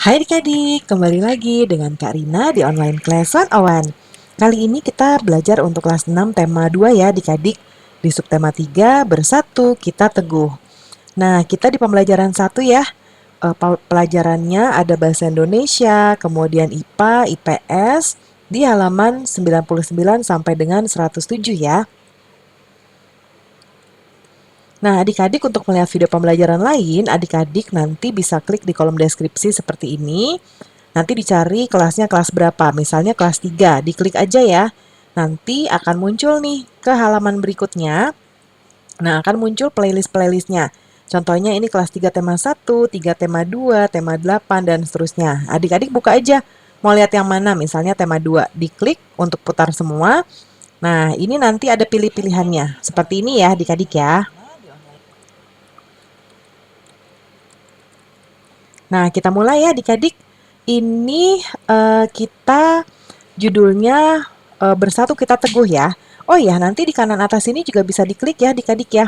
Hai adik-adik, kembali lagi dengan Kak Rina di online class 101. Kali ini kita belajar untuk kelas 6 tema 2 ya adik-adik. Di subtema 3, bersatu kita teguh. Nah, kita di pembelajaran 1 ya. Pelajarannya ada bahasa Indonesia, kemudian IPA, IPS, di halaman 99 sampai dengan 107 ya. Nah, adik-adik untuk melihat video pembelajaran lain, adik-adik nanti bisa klik di kolom deskripsi seperti ini. Nanti dicari kelasnya kelas berapa, misalnya kelas 3, diklik aja ya. Nanti akan muncul nih ke halaman berikutnya. Nah, akan muncul playlist-playlistnya. Contohnya ini kelas 3 tema 1, 3 tema 2, tema 8, dan seterusnya. Adik-adik buka aja, mau lihat yang mana, misalnya tema 2. Diklik untuk putar semua. Nah, ini nanti ada pilih-pilihannya. Seperti ini ya adik-adik ya. Nah, kita mulai ya adik-adik. Ini kita judulnya Bersatu Kita Teguh ya. Oh ya, nanti di kanan atas ini juga bisa diklik ya adik-adik ya.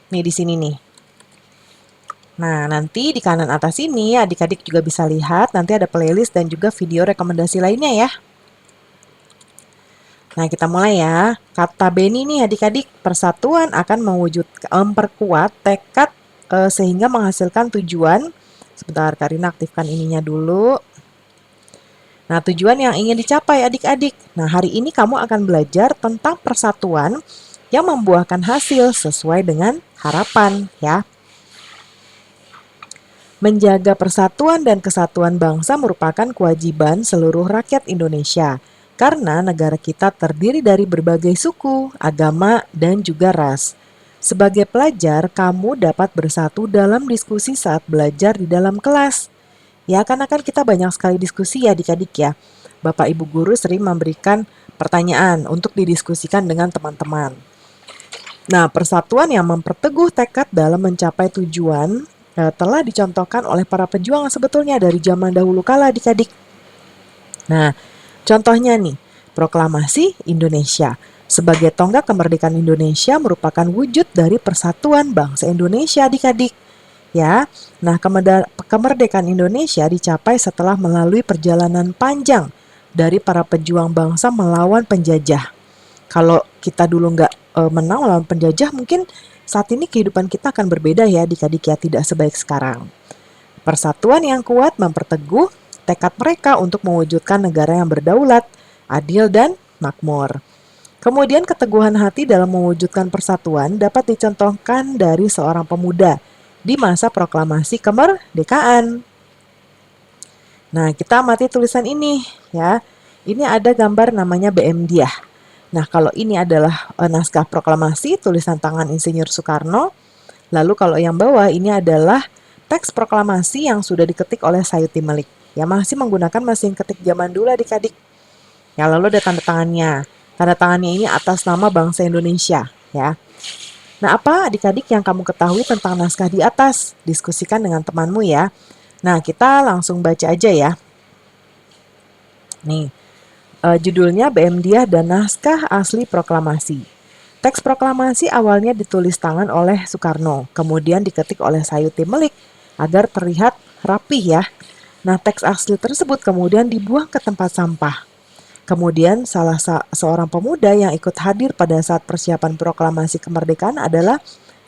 Nih di sini nih. Nah, nanti di kanan atas ini adik-adik juga bisa lihat nanti ada playlist dan juga video rekomendasi lainnya ya. Nah, kita mulai ya. Kata Beni nih adik-adik, persatuan akan memperkuat tekad sehingga menghasilkan tujuan. Sebentar, Karina aktifkan ininya dulu. Nah, tujuan yang ingin dicapai adik-adik. Nah, hari ini kamu akan belajar tentang persatuan yang membuahkan hasil sesuai dengan harapan ya. Menjaga persatuan dan kesatuan bangsa merupakan kewajiban seluruh rakyat Indonesia karena negara kita terdiri dari berbagai suku, agama, dan juga ras. Sebagai pelajar, kamu dapat bersatu dalam diskusi saat belajar di dalam kelas. Ya, karena kan kita banyak sekali diskusi ya adik-adik ya. Bapak Ibu guru sering memberikan pertanyaan untuk didiskusikan dengan teman-teman. Nah, persatuan yang memperteguh tekad dalam mencapai tujuan telah dicontohkan oleh para pejuang sebetulnya dari zaman dahulu kala adik-adik. Nah, contohnya nih, Proklamasi Indonesia. Sebagai tonggak kemerdekaan Indonesia merupakan wujud dari persatuan bangsa Indonesia adik-adik. Ya, nah kemerdekaan Indonesia dicapai setelah melalui perjalanan panjang dari para pejuang bangsa melawan penjajah. Kalau kita dulu nggak menang melawan penjajah, mungkin saat ini kehidupan kita akan berbeda ya adik-adik ya, tidak sebaik sekarang. Persatuan yang kuat memperteguh tekad mereka untuk mewujudkan negara yang berdaulat, adil, dan makmur. Kemudian keteguhan hati dalam mewujudkan persatuan dapat dicontohkan dari seorang pemuda di masa proklamasi kemerdekaan. Nah, kita amati tulisan ini ya. Ini ada gambar namanya BM Diah. Nah, kalau ini adalah naskah proklamasi tulisan tangan Insinyur Soekarno. Lalu kalau yang bawah ini adalah teks proklamasi yang sudah diketik oleh Sayuti Melik. Ya, masih menggunakan mesin ketik zaman dulu adik-adik. Ya, lalu ada tanda tangannya. Tanda tangannya ini atas nama bangsa Indonesia ya. Nah, apa adik-adik yang kamu ketahui tentang naskah di atas? Diskusikan dengan temanmu ya. Nah, kita langsung baca aja ya. Nih, judulnya BM Diah dan Naskah Asli Proklamasi. Teks proklamasi awalnya ditulis tangan oleh Soekarno, kemudian diketik oleh Sayuti Melik agar terlihat rapih ya. Nah, teks asli tersebut kemudian dibuang ke tempat sampah. Kemudian seorang pemuda yang ikut hadir pada saat persiapan proklamasi kemerdekaan adalah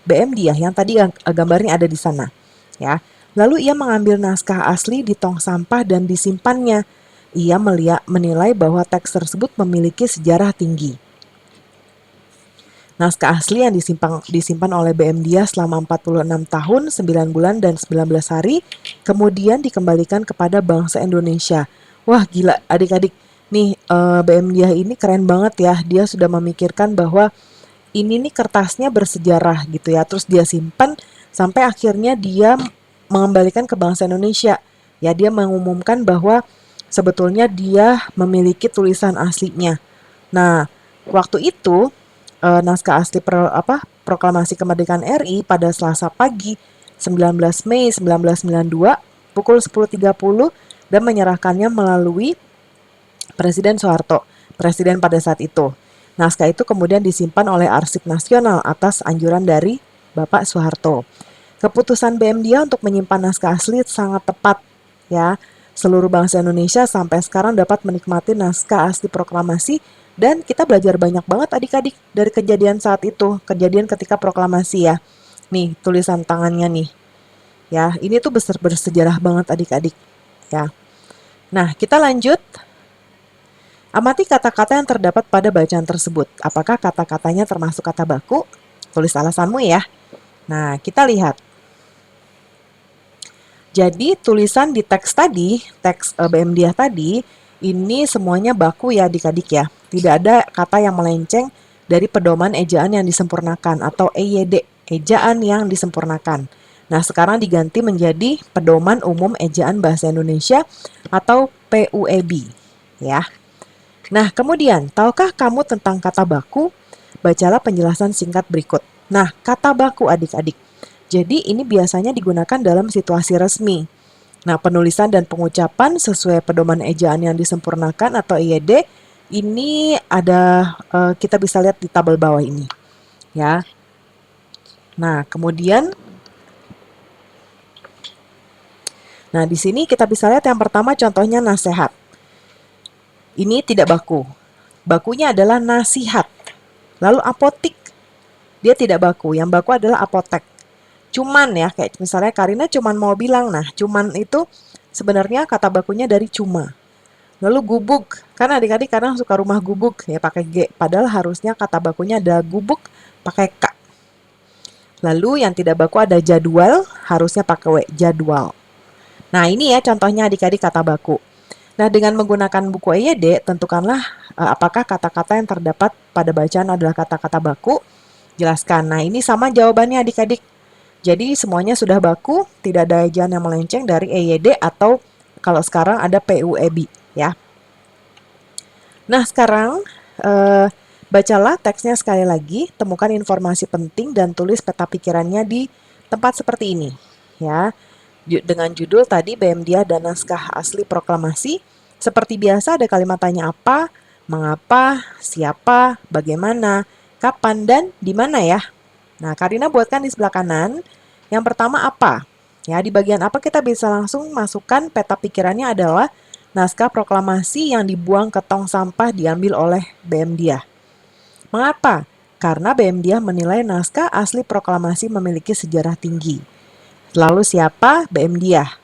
BM Diah yang tadi gambarnya ada di sana. Ya. Lalu ia mengambil naskah asli di tong sampah dan disimpannya. Ia menilai bahwa teks tersebut memiliki sejarah tinggi. Naskah asli yang disimpan oleh BM Diah selama 46 tahun, 9 bulan, dan 19 hari, kemudian dikembalikan kepada bangsa Indonesia. Wah gila adik-adik, nih BM Diah ini keren banget ya, dia sudah memikirkan bahwa ini nih kertasnya bersejarah gitu ya, terus dia simpan sampai akhirnya dia mengembalikan ke bangsa Indonesia. Ya, dia mengumumkan bahwa sebetulnya dia memiliki tulisan aslinya. Nah, waktu itu naskah asli proklamasi kemerdekaan RI pada Selasa pagi 19 Mei 1992 pukul 10.30 dan menyerahkannya melalui Presiden Soeharto, presiden pada saat itu. Naskah itu kemudian disimpan oleh Arsip Nasional atas anjuran dari Bapak Soeharto. Keputusan BM Dia untuk menyimpan naskah asli sangat tepat ya. Seluruh bangsa Indonesia sampai sekarang dapat menikmati naskah asli proklamasi dan kita belajar banyak banget adik-adik dari kejadian saat itu, kejadian ketika proklamasi ya. Nih, tulisan tangannya nih. Ya, ini tuh bersejarah banget adik-adik. Ya. Nah, kita lanjut. Amati kata-kata yang terdapat pada bacaan tersebut. Apakah kata-katanya termasuk kata baku? Tulis alasanmu ya. Nah, kita lihat. Jadi tulisan di teks tadi, teks BMDiah tadi, ini semuanya baku ya adik-adik ya. Tidak ada kata yang melenceng dari pedoman ejaan yang disempurnakan atau EYD, ejaan yang disempurnakan. Nah, sekarang diganti menjadi Pedoman Umum Ejaan Bahasa Indonesia atau PUEB ya. Nah, kemudian, tahukah kamu tentang kata baku? Bacalah penjelasan singkat berikut. Nah, kata baku adik-adik. Jadi ini biasanya digunakan dalam situasi resmi. Nah, penulisan dan pengucapan sesuai pedoman ejaan yang disempurnakan atau EYD ini ada kita bisa lihat di tabel bawah ini. Ya. Nah, kemudian di sini kita bisa lihat yang pertama contohnya nasihat. Ini tidak baku. Bakunya adalah nasihat. Lalu apotik. Dia tidak baku. Yang baku adalah apotek. Cuman ya, kayak misalnya Karina cuman mau bilang, nah cuman itu sebenarnya kata bakunya dari cuma. Lalu gubuk, karena adik-adik kadang suka rumah gubuk ya pakai G, padahal harusnya kata bakunya ada gubuk pakai K. Lalu yang tidak baku ada jadwal, harusnya pakai W, jadwal. Nah ini ya contohnya adik-adik kata baku. Nah dengan menggunakan buku EYD, tentukanlah apakah kata-kata yang terdapat pada bacaan adalah kata-kata baku. Jelaskan. Nah ini sama jawabannya adik-adik. Jadi semuanya sudah baku, tidak ada ejaan yang melenceng dari EYD atau kalau sekarang ada PUEB ya. Nah sekarang bacalah teksnya sekali lagi, temukan informasi penting dan tulis peta pikirannya di tempat seperti ini ya. Dengan judul tadi BMDiah dan naskah asli proklamasi. Seperti biasa ada kalimat tanya apa, mengapa, siapa, bagaimana, kapan, dan di mana ya. Nah, Karina buatkan di sebelah kanan. Yang pertama apa? Ya, di bagian apa kita bisa langsung masukkan peta pikirannya adalah naskah proklamasi yang dibuang ke tong sampah diambil oleh BMDiah. Mengapa? Karena BMDiah menilai naskah asli proklamasi memiliki sejarah tinggi. Lalu siapa? BMDiah.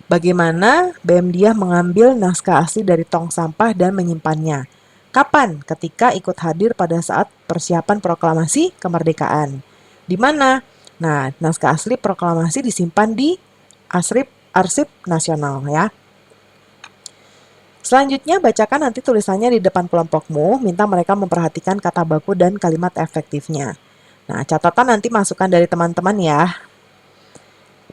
Bagaimana BMDiah mengambil naskah asli dari tong sampah dan menyimpannya? Kapan? Ketika ikut hadir pada saat persiapan proklamasi kemerdekaan. Di mana? Nah, naskah asli proklamasi disimpan di Arsip Nasional ya. Selanjutnya bacakan nanti tulisannya di depan kelompokmu, minta mereka memperhatikan kata baku dan kalimat efektifnya. Nah, catatan nanti masukkan dari teman-teman ya.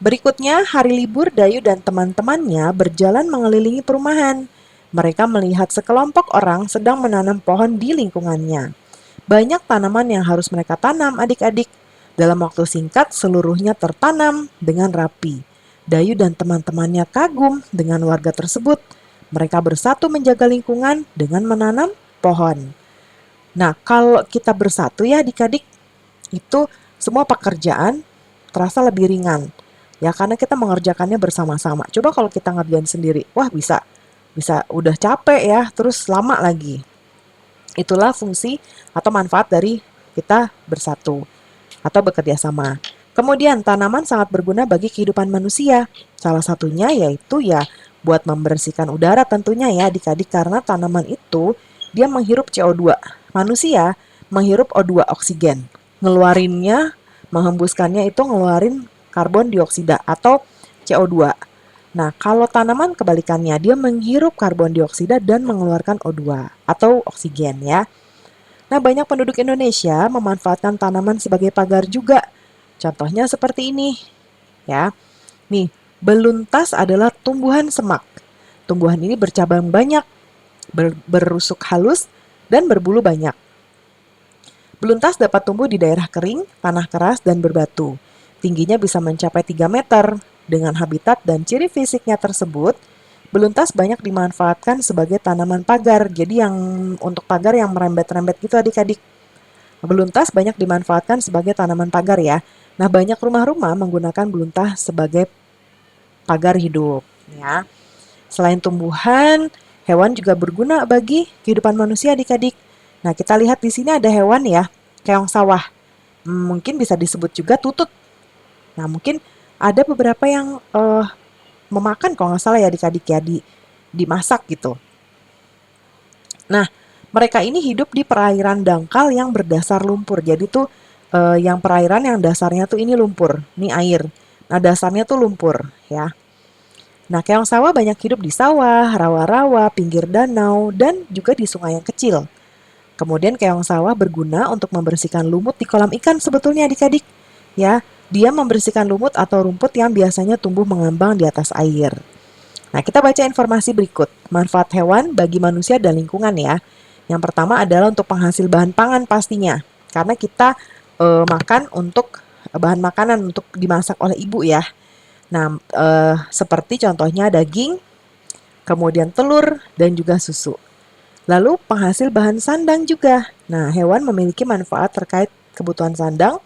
Berikutnya, hari libur Dayu dan teman-temannya berjalan mengelilingi perumahan. Mereka melihat sekelompok orang sedang menanam pohon di lingkungannya. Banyak tanaman yang harus mereka tanam, adik-adik. Dalam waktu singkat, seluruhnya tertanam dengan rapi. Dayu dan teman-temannya kagum dengan warga tersebut. Mereka bersatu menjaga lingkungan dengan menanam pohon. Nah, kalau kita bersatu ya adik-adik, itu semua pekerjaan terasa lebih ringan. Ya, karena kita mengerjakannya bersama-sama. Coba kalau kita ngerjain sendiri, wah bisa udah capek ya, terus lama lagi. Itulah fungsi atau manfaat dari kita bersatu atau bekerja sama. Kemudian tanaman sangat berguna bagi kehidupan manusia. Salah satunya yaitu ya buat membersihkan udara tentunya ya adik-adik, karena tanaman itu dia menghirup CO2. Manusia menghirup O2 oksigen. Ngeluarinnya, menghembuskannya itu ngeluarin karbon dioksida atau CO2. Nah, kalau tanaman kebalikannya, dia menghirup karbon dioksida dan mengeluarkan O2 atau oksigen ya. Nah, banyak penduduk Indonesia memanfaatkan tanaman sebagai pagar juga. Contohnya seperti ini ya. Nih, beluntas adalah tumbuhan semak. Tumbuhan ini bercabang banyak, berusuk halus, dan berbulu banyak. Beluntas dapat tumbuh di daerah kering, tanah keras, dan berbatu. Tingginya bisa mencapai 3 meter. Dengan habitat dan ciri fisiknya tersebut, beluntas banyak dimanfaatkan sebagai tanaman pagar. Jadi yang untuk pagar yang merembet-rembet gitu adik-adik. Beluntas banyak dimanfaatkan sebagai tanaman pagar ya. Nah, banyak rumah-rumah menggunakan beluntas sebagai pagar hidup ya. Selain tumbuhan, hewan juga berguna bagi kehidupan manusia adik-adik. Nah, kita lihat di sini ada hewan ya, keong sawah. Mungkin bisa disebut juga tutut. Nah, mungkin ada beberapa yang memakan kalau nggak salah ya adik-adik ya, dimasak gitu. Nah, mereka ini hidup di perairan dangkal yang berdasar lumpur. Jadi tuh yang perairan yang dasarnya tuh ini lumpur, ini air. Nah, dasarnya tuh lumpur ya. Nah, keong sawah banyak hidup di sawah, rawa-rawa, pinggir danau, dan juga di sungai yang kecil. Kemudian keong sawah berguna untuk membersihkan lumut di kolam ikan sebetulnya adik-adik. Ya, dia membersihkan lumut atau rumput yang biasanya tumbuh mengambang di atas air. Nah, kita baca informasi berikut. Manfaat hewan bagi manusia dan lingkungan ya. Yang pertama adalah untuk penghasil bahan pangan pastinya. Karena kita makan untuk bahan makanan untuk dimasak oleh ibu ya. Nah, seperti contohnya daging, kemudian telur, dan juga susu. Lalu penghasil bahan sandang juga. Nah, hewan memiliki manfaat terkait kebutuhan sandang,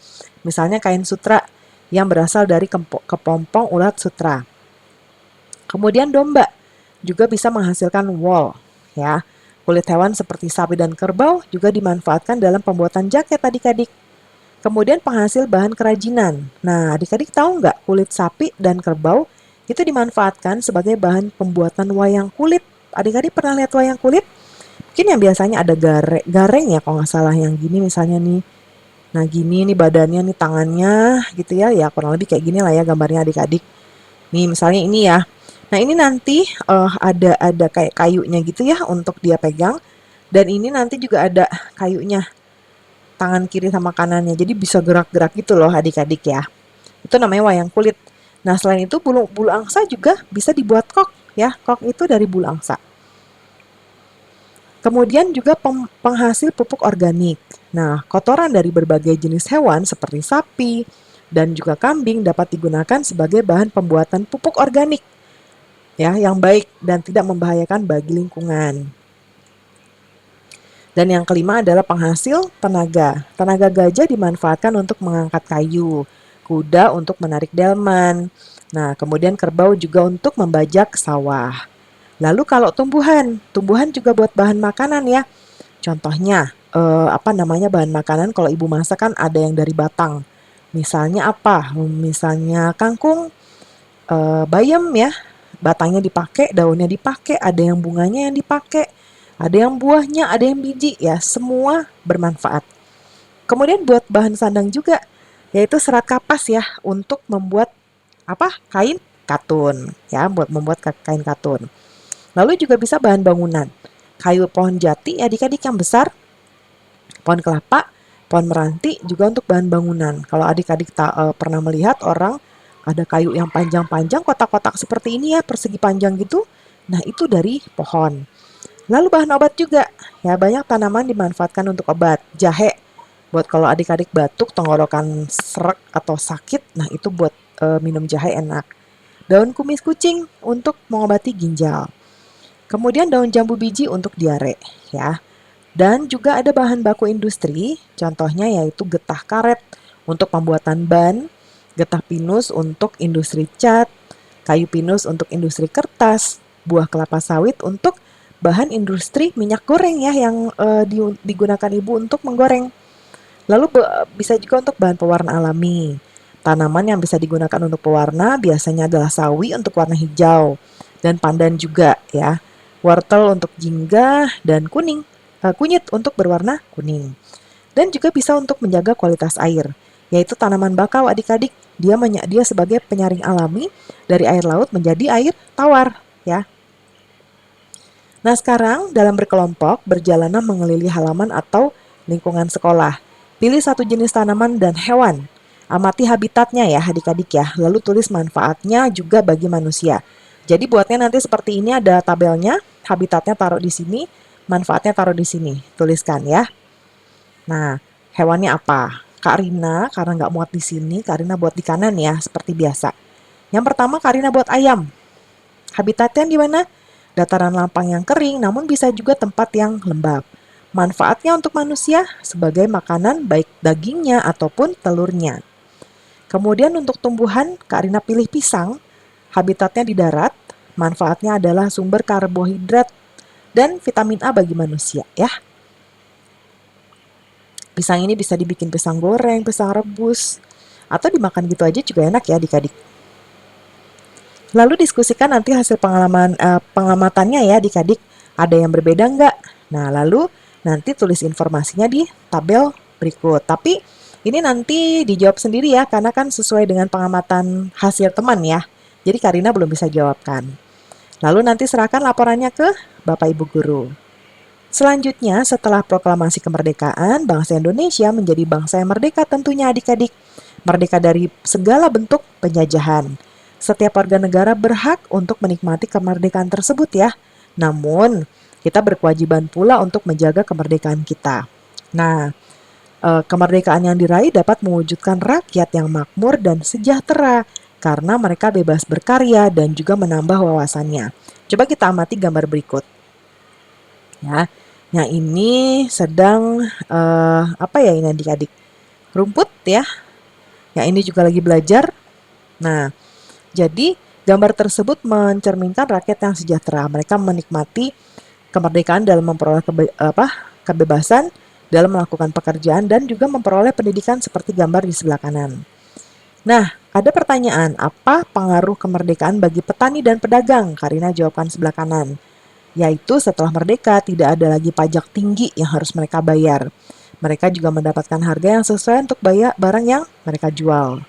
misalnya kain sutra yang berasal dari kepompong ulat sutra. Kemudian domba juga bisa menghasilkan wool, ya. Kulit hewan seperti sapi dan kerbau juga dimanfaatkan dalam pembuatan jaket adik-adik. Kemudian penghasil bahan kerajinan. Nah, adik-adik tahu nggak kulit sapi dan kerbau itu dimanfaatkan sebagai bahan pembuatan wayang kulit. Adik-adik pernah lihat wayang kulit? Mungkin yang biasanya ada gareng ya kalau nggak salah yang gini misalnya nih. Nah gini nih badannya nih tangannya gitu ya. Ya kurang lebih kayak gini lah ya gambarnya adik-adik. Nih misalnya ini ya. Nah ini nanti ada kayak kayunya gitu ya untuk dia pegang. Dan ini nanti juga ada kayunya tangan kiri sama kanannya. Jadi bisa gerak-gerak gitu loh adik-adik ya. Itu namanya wayang kulit. Nah selain itu bulu angsa juga bisa dibuat kok ya. Kok itu dari bulu angsa. Kemudian juga penghasil pupuk organik. Nah, kotoran dari berbagai jenis hewan seperti sapi dan juga kambing dapat digunakan sebagai bahan pembuatan pupuk organik ya yang baik dan tidak membahayakan bagi lingkungan. Dan yang kelima adalah penghasil tenaga. Tenaga gajah dimanfaatkan untuk mengangkat kayu, kuda untuk menarik delman. Nah, kemudian kerbau juga untuk membajak sawah. Lalu kalau tumbuhan juga buat bahan makanan ya. Contohnya, apa namanya bahan makanan kalau ibu masak kan ada yang dari batang. Misalnya apa? Misalnya kangkung, bayam ya. Batangnya dipakai, daunnya dipakai, ada yang bunganya yang dipakai, ada yang buahnya, ada yang biji ya. Semua bermanfaat. Kemudian buat bahan sandang juga, yaitu serat kapas ya untuk membuat apa? Kain katun ya, buat membuat kain katun. Lalu juga bisa bahan bangunan. Kayu pohon jati adik-adik yang besar, pohon kelapa, pohon meranti juga untuk bahan bangunan. Kalau adik-adik pernah melihat orang ada kayu yang panjang-panjang, kotak-kotak seperti ini ya, persegi panjang gitu. Nah, itu dari pohon. Lalu bahan obat juga. Ya, banyak tanaman dimanfaatkan untuk obat. Jahe buat kalau adik-adik batuk, tenggorokan serak atau sakit, nah itu buat minum jahe enak. Daun kumis kucing untuk mengobati ginjal. Kemudian daun jambu biji untuk diare ya. Dan juga ada bahan baku industri, contohnya yaitu getah karet untuk pembuatan ban, getah pinus untuk industri cat, kayu pinus untuk industri kertas, buah kelapa sawit untuk bahan industri minyak goreng ya yang digunakan ibu untuk menggoreng. Lalu bisa juga untuk bahan pewarna alami. Tanaman yang bisa digunakan untuk pewarna biasanya adalah sawi untuk warna hijau dan pandan juga ya. Wortel untuk jingga dan kunyit untuk berwarna kuning. Dan juga bisa untuk menjaga kualitas air, yaitu tanaman bakau adik-adik. Dia sebagai penyaring alami dari air laut menjadi air tawar ya. Nah sekarang dalam berkelompok berjalanan mengelilingi halaman atau lingkungan sekolah. Pilih satu jenis tanaman dan hewan. Amati habitatnya ya adik-adik ya. Lalu tulis manfaatnya juga bagi manusia. Jadi buatnya nanti seperti ini ada tabelnya. Habitatnya taruh di sini, manfaatnya taruh di sini. Tuliskan ya. Nah, hewannya apa? Kak Rina, karena nggak muat di sini, Kak Rina buat di kanan ya, seperti biasa. Yang pertama, Kak Rina buat ayam. Habitatnya di mana? Dataran lapang yang kering, namun bisa juga tempat yang lembab. Manfaatnya untuk manusia sebagai makanan baik dagingnya ataupun telurnya. Kemudian untuk tumbuhan, Kak Rina pilih pisang. Habitatnya di darat, manfaatnya adalah sumber karbohidrat dan vitamin A bagi manusia ya. Pisang ini bisa dibikin pisang goreng, pisang rebus, atau dimakan gitu aja juga enak ya adik-adik. Lalu diskusikan nanti hasil pengamatannya ya adik-adik. Ada yang berbeda nggak? Nah, lalu nanti tulis informasinya di tabel berikut. Tapi ini nanti dijawab sendiri ya, karena kan sesuai dengan pengamatan hasil teman ya. Jadi Karina belum bisa jawabkan. Lalu nanti serahkan laporannya ke Bapak Ibu Guru. Selanjutnya, setelah proklamasi kemerdekaan, bangsa Indonesia menjadi bangsa yang merdeka tentunya adik-adik. Merdeka dari segala bentuk penjajahan. Setiap warga negara berhak untuk menikmati kemerdekaan tersebut ya. Namun, kita berkewajiban pula untuk menjaga kemerdekaan kita. Nah, kemerdekaan yang diraih dapat mewujudkan rakyat yang makmur dan sejahtera karena mereka bebas berkarya dan juga menambah wawasannya. Coba kita amati gambar berikut. Ya, yang ini sedang apa ya ini adik-adik? Rumput ya. Yang ini juga lagi belajar. Nah, jadi gambar tersebut mencerminkan rakyat yang sejahtera. Mereka menikmati kemerdekaan dalam memperoleh kebebasan dalam melakukan pekerjaan dan juga memperoleh pendidikan seperti gambar di sebelah kanan. Nah, ada pertanyaan, apa pengaruh kemerdekaan bagi petani dan pedagang? Karina jawabkan sebelah kanan. Yaitu setelah merdeka tidak ada lagi pajak tinggi yang harus mereka bayar. Mereka juga mendapatkan harga yang sesuai untuk bayar barang yang mereka jual.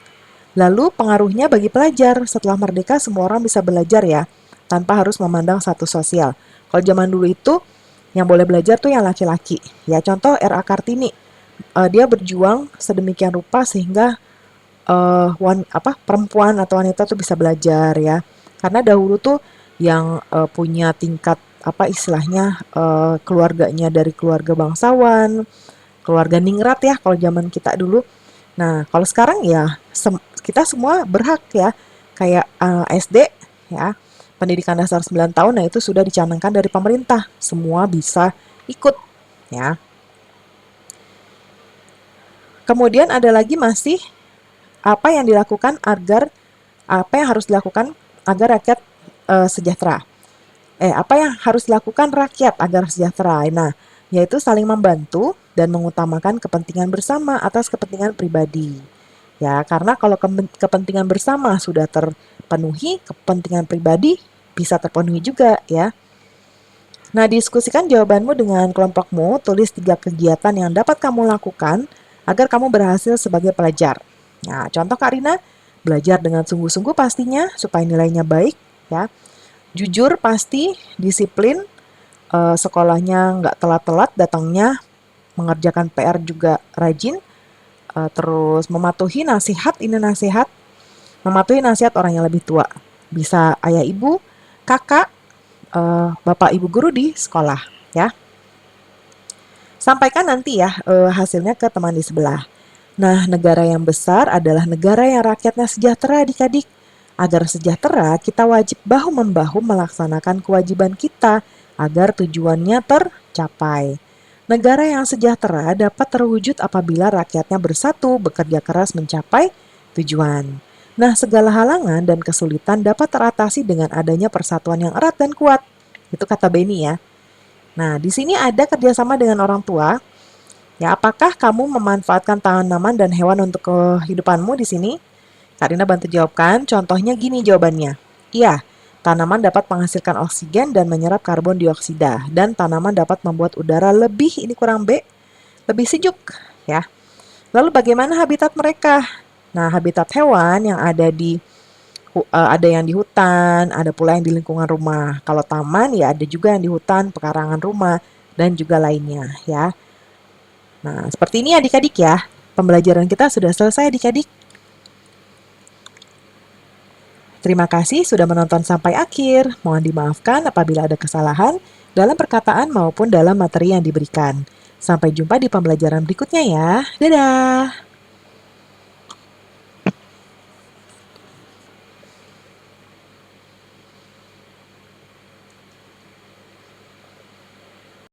Lalu pengaruhnya bagi pelajar, setelah merdeka semua orang bisa belajar ya, tanpa harus memandang status sosial. Kalau zaman dulu itu, yang boleh belajar tuh yang laki-laki. Ya contoh R.A. Kartini, dia berjuang sedemikian rupa sehingga perempuan atau wanita tuh bisa belajar ya. Karena dahulu tuh yang punya tingkat istilahnya keluarganya dari keluarga bangsawan, keluarga ningrat ya kalau zaman kita dulu. Nah, kalau sekarang ya kita semua berhak ya, kayak SD ya, pendidikan dasar 9 tahun, nah itu sudah dicanangkan dari pemerintah, semua bisa ikut ya. Kemudian ada lagi masih apa yang harus dilakukan agar rakyat sejahtera. Apa yang harus dilakukan rakyat agar sejahtera? Nah, yaitu saling membantu dan mengutamakan kepentingan bersama atas kepentingan pribadi. Ya, karena kalau kepentingan bersama sudah terpenuhi, kepentingan pribadi bisa terpenuhi juga ya. Nah, diskusikan jawabanmu dengan kelompokmu, tulis 3 kegiatan yang dapat kamu lakukan agar kamu berhasil sebagai pelajar. Nah, contoh Karina, belajar dengan sungguh-sungguh pastinya supaya nilainya baik ya. Jujur pasti, disiplin, sekolahnya nggak telat-telat datangnya, mengerjakan PR juga rajin, terus mematuhi nasihat mematuhi nasihat orang yang lebih tua. Bisa ayah ibu, kakak, bapak ibu guru di sekolah ya. Sampaikan nanti ya hasilnya ke teman di sebelah. Nah, negara yang besar adalah negara yang rakyatnya sejahtera adik-adik. Agar sejahtera, kita wajib bahu-membahu melaksanakan kewajiban kita agar tujuannya tercapai. Negara yang sejahtera dapat terwujud apabila rakyatnya bersatu bekerja keras mencapai tujuan. Nah, segala halangan dan kesulitan dapat teratasi dengan adanya persatuan yang erat dan kuat. Itu kata Beni ya. Nah, di sini ada kerjasama dengan orang tua. Ya, apakah kamu memanfaatkan tanaman dan hewan untuk kehidupanmu di sini? Karina bantu jawabkan. Contohnya gini jawabannya. Iya, tanaman dapat menghasilkan oksigen dan menyerap karbon dioksida. Dan tanaman dapat membuat udara lebih sejuk ya. Lalu bagaimana habitat mereka? Nah, habitat hewan yang ada yang di hutan, ada pula yang di lingkungan rumah. Kalau taman ya ada juga yang di hutan, pekarangan rumah, dan juga lainnya ya. Nah, seperti ini adik-adik ya. Pembelajaran kita sudah selesai adik-adik. Terima kasih sudah menonton sampai akhir. Mohon dimaafkan apabila ada kesalahan dalam perkataan maupun dalam materi yang diberikan. Sampai jumpa di pembelajaran berikutnya ya. Dadah!